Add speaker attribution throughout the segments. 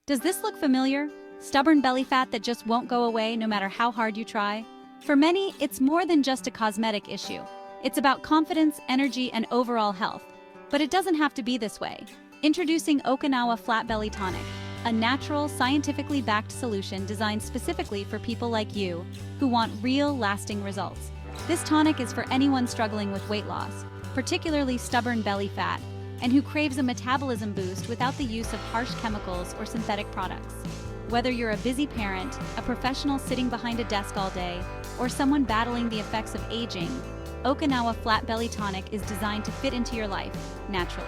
Speaker 1: Does this look familiar? Stubborn belly fat that just won't go away no matter how hard you try? For many, it's more than just a cosmetic issue. It's about confidence, energy, and overall health. But it doesn't have to be this way. Introducing Okinawa Flat Belly Tonic, a natural, scientifically backed solution designed specifically for people like you who want real, lasting results. This tonic is for anyone struggling with weight loss, particularly stubborn belly fat, and who craves a metabolism boost without the use of harsh chemicals or synthetic products. Whether you're a busy parent, a professional sitting behind a desk all day, or someone battling the effects of aging, Okinawa Flat Belly Tonic is designed to fit into your life, naturally.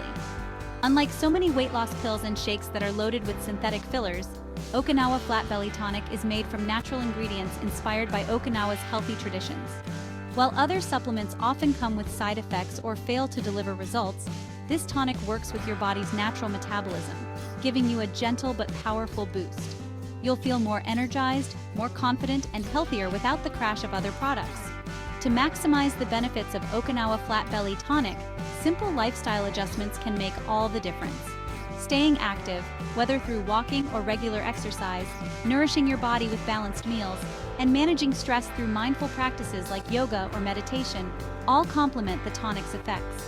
Speaker 1: Unlike so many weight loss pills and shakes that are loaded with synthetic fillers, Okinawa Flat Belly Tonic is made from natural ingredients inspired by Okinawa's healthy traditions. While other supplements often come with side effects or fail to deliver results, this tonic works with your body's natural metabolism, giving you a gentle but powerful boost. You'll feel more energized, more confident, and healthier without the crash of other products. To maximize the benefits of Okinawa Flat Belly Tonic, simple lifestyle adjustments can make all the difference. Staying active, whether through walking or regular exercise, nourishing your body with balanced meals, and managing stress through mindful practices like yoga or meditation, all complement the tonic's effects.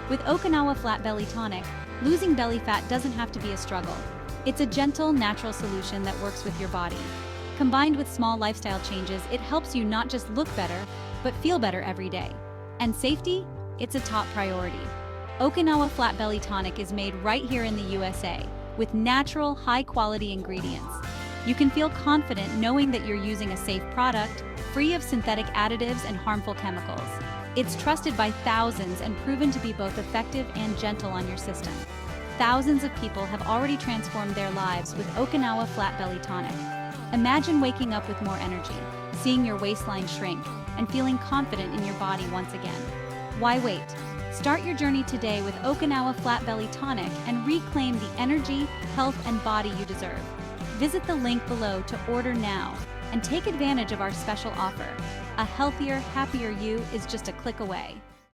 Speaker 1: With Okinawa Flat Belly Tonic, losing belly fat doesn't have to be a struggle. It's a gentle, natural solution that works with your body. Combined with small lifestyle changes, it helps you not just look better, but feel better every day. And safety? It's a top priority. Okinawa Flat Belly Tonic is made right here in the USA, with natural, high-quality ingredients. You can feel confident knowing that you're using a safe product, free of synthetic additives and harmful chemicals. It's trusted by thousands and proven to be both effective and gentle on your system. Thousands of people have already transformed their lives with Okinawa Flat Belly Tonic. Imagine waking up with more energy, seeing your waistline shrink, and feeling confident in your body once again. Why wait? Start your journey today with Okinawa Flat Belly Tonic and reclaim the energy, health, and body you deserve. Visit the link below to order now and take advantage of our special offer. A healthier, happier you is just a click away.